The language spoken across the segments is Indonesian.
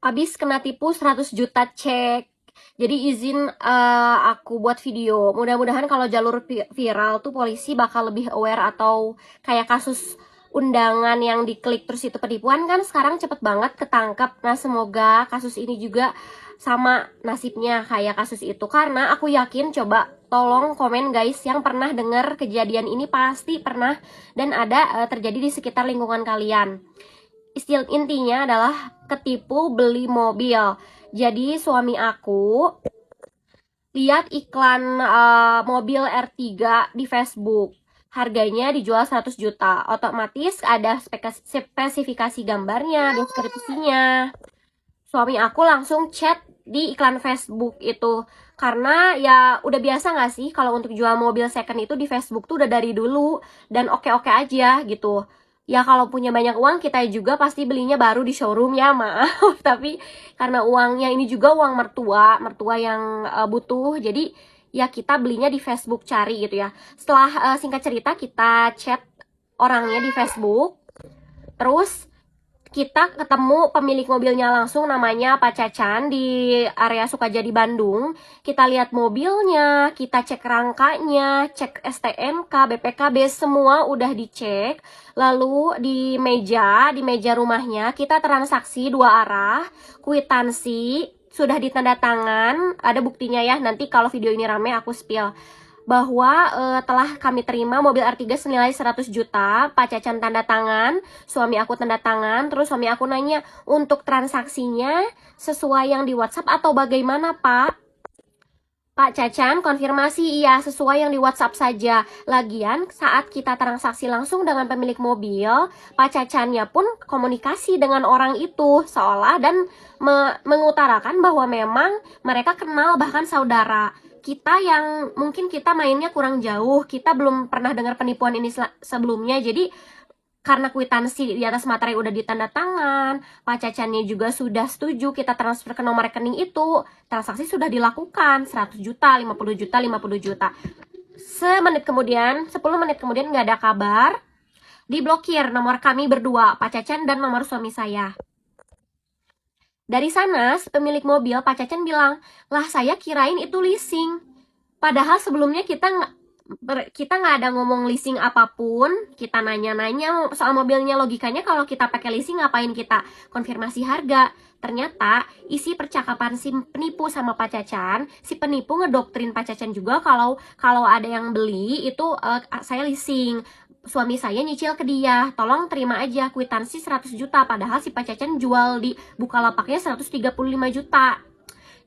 habis kena tipu 100 juta cek. Jadi izin aku buat video. Mudah-mudahan kalau jalur viral tuh polisi bakal lebih aware, atau kayak kasus undangan yang diklik terus itu penipuan kan sekarang cepet banget ketangkep. Nah semoga kasus ini juga sama nasibnya kayak kasus itu, karena aku yakin, coba tolong komen guys yang pernah dengar kejadian ini, pasti pernah dan ada terjadi di sekitar lingkungan kalian. Intinya adalah ketipu beli mobil. Jadi suami aku lihat iklan mobil R3 di Facebook. Harganya dijual 100 juta. Otomatis ada spesifikasi gambarnya, deskripsinya. Suami aku langsung chat di iklan Facebook itu. Karena ya udah biasa gak sih kalau untuk jual mobil second itu di Facebook tuh udah dari dulu. Dan oke-oke aja gitu. Ya kalau punya banyak uang kita juga pasti belinya baru di showroom ya, maaf. Tapi karena uangnya ini juga uang mertua yang butuh, jadi ya kita belinya di Facebook, cari gitu ya. Setelah singkat cerita kita chat orangnya di Facebook, terus kita ketemu pemilik mobilnya langsung, namanya Pak Cacan, di area Sukajadi, Bandung. Kita lihat mobilnya, kita cek rangkanya, cek STNK, BPKB, semua udah dicek. Lalu di meja rumahnya kita transaksi 2 arah, kwitansi sudah ditanda tangan, ada buktinya ya. Nanti kalau video ini rame aku spill bahwa telah kami terima mobil R3 senilai 100 juta, Pak Cacan tanda tangan, suami aku tanda tangan. Terus suami aku nanya, untuk transaksinya sesuai yang di WhatsApp atau bagaimana Pak? Pak Cacan konfirmasi, iya sesuai yang di WhatsApp saja. Lagian saat kita transaksi langsung dengan pemilik mobil, Pak Cacannya pun komunikasi dengan orang itu seolah dan mengutarakan bahwa memang mereka kenal, bahkan saudara. Kita yang mungkin kita mainnya kurang jauh, kita belum pernah dengar penipuan ini sebelumnya. Jadi karena kwitansi di atas materai udah ditanda tangan, Pak Cacannya juga sudah setuju kita transfer ke nomor rekening itu, transaksi sudah dilakukan 100 juta, 50 juta, 50 juta. 10 menit kemudian nggak ada kabar, diblokir nomor kami berdua, Pak Cacan dan nomor suami saya. Dari sana, pemilik mobil, Pak Cacan bilang, lah saya kirain itu leasing. Padahal sebelumnya kita nggak ada ngomong leasing apapun. Kita nanya-nanya soal mobilnya, logikanya kalau kita pakai leasing ngapain kita konfirmasi harga. Ternyata isi percakapan si penipu sama Pak Cacan, si penipu ngedoktrin Pak Cacan juga kalau ada yang beli itu saya leasing, suami saya nyicil ke dia, tolong terima aja kwitansi 100 juta, padahal si Pak Cacan jual di Bukalapaknya 135 juta.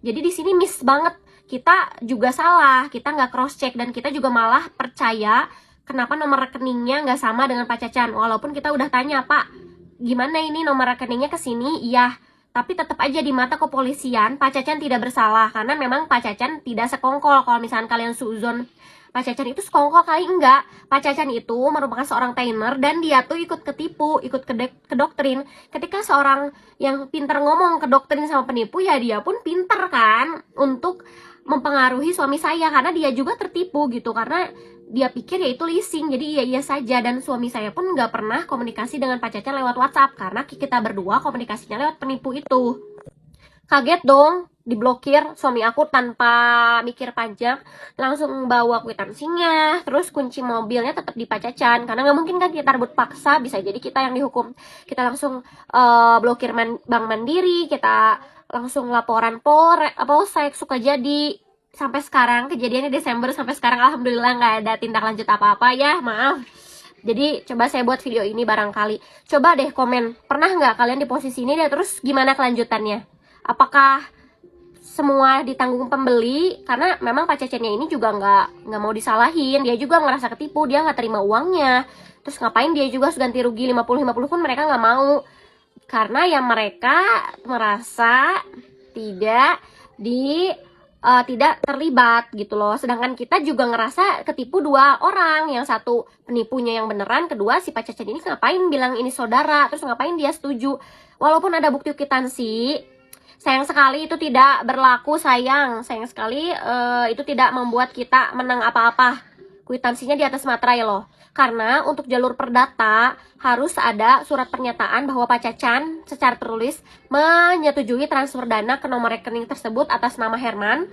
Jadi di sini miss banget. Kita juga salah, kita nggak cross check, dan kita juga malah percaya kenapa nomor rekeningnya nggak sama dengan Pak Cacan. Walaupun kita udah tanya, Pak, gimana ini nomor rekeningnya ke sini? Iya, tapi tetap aja di mata kepolisian Pak Cacan tidak bersalah, karena memang Pak Cacan tidak sekongkol. Kalau misalnya kalian suzon Pak Cacan itu sekongkol, kali enggak. Pak Cacan itu merupakan seorang trainer dan dia tuh ikut ketipu, ikut kedoktrin. Ketika seorang yang pinter ngomong kedoktrin sama penipu, ya dia pun pinter kan untuk mempengaruhi suami saya, karena dia juga tertipu gitu, karena dia pikir ya itu leasing, jadi iya saja. Dan suami saya pun nggak pernah komunikasi dengan Pak Cacan lewat WhatsApp, karena kita berdua komunikasinya lewat penipu itu. Kaget dong, diblokir. Suami aku tanpa mikir panjang langsung bawa kwitansinya, terus kunci mobilnya tetap di Pak Cacan, karena nggak mungkin kan kita rebut paksa, bisa jadi kita yang dihukum. Kita langsung blokir Bank Mandiri, kita langsung laporan Polsek Sukajadi. Sampai sekarang, kejadiannya Desember, sampai sekarang alhamdulillah nggak ada tindak lanjut apa-apa ya, maaf. Jadi coba saya buat video ini barangkali. Coba deh komen, pernah nggak kalian di posisi ini, deh, terus gimana kelanjutannya? Apakah semua ditanggung pembeli? Karena memang Pak Cacannya ini juga nggak mau disalahin, dia juga ngerasa ketipu, dia nggak terima uangnya. Terus ngapain dia juga ganti rugi 50-50 pun mereka nggak mau, karena ya mereka merasa tidak terlibat gitu loh. Sedangkan kita juga ngerasa ketipu 2 orang, yang satu penipunya yang beneran, kedua si Pak Cacan ini ngapain bilang ini saudara, terus ngapain dia setuju walaupun ada bukti kwitansi. Sayang sekali itu tidak berlaku, sayang sekali itu tidak membuat kita menang apa-apa. Kwitansinya di atas materai loh. Karena untuk jalur perdata harus ada surat pernyataan bahwa Pak Cacan secara tertulis menyetujui transfer dana ke nomor rekening tersebut atas nama Herman.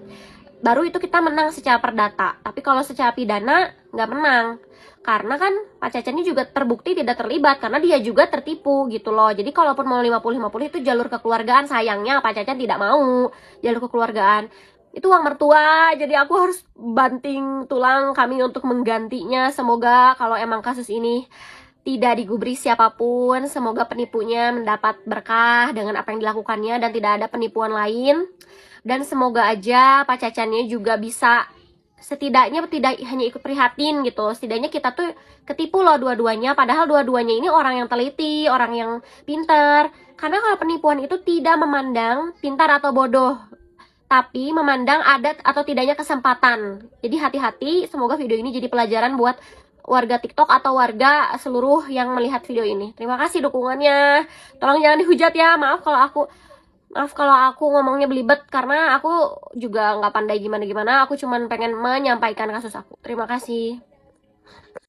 Baru itu kita menang secara perdata. Tapi kalau secara pidana nggak menang. Karena kan Pak Cacan ini juga terbukti tidak terlibat karena dia juga tertipu gitu loh. Jadi kalaupun mau 50-50 itu jalur kekeluargaan, sayangnya Pak Cacan tidak mau jalur kekeluargaan. Itu uang mertua, jadi aku harus banting tulang kami untuk menggantinya. Semoga kalau emang kasus ini tidak digubris siapapun, semoga penipunya mendapat berkah dengan apa yang dilakukannya dan tidak ada penipuan lain. Dan semoga aja Pak Cacannya juga bisa setidaknya tidak hanya ikut prihatin gitu. Setidaknya kita tuh ketipu loh dua-duanya, padahal dua-duanya ini orang yang teliti, orang yang pintar. Karena kalau penipuan itu tidak memandang pintar atau bodoh, tapi memandang ada atau tidaknya kesempatan. Jadi hati-hati, semoga video ini jadi pelajaran buat warga TikTok atau warga seluruh yang melihat video ini. Terima kasih dukungannya. Tolong jangan dihujat ya. Maaf kalau aku ngomongnya belibet karena aku juga nggak pandai gimana-gimana. Aku cuman pengen menyampaikan kasus aku. Terima kasih.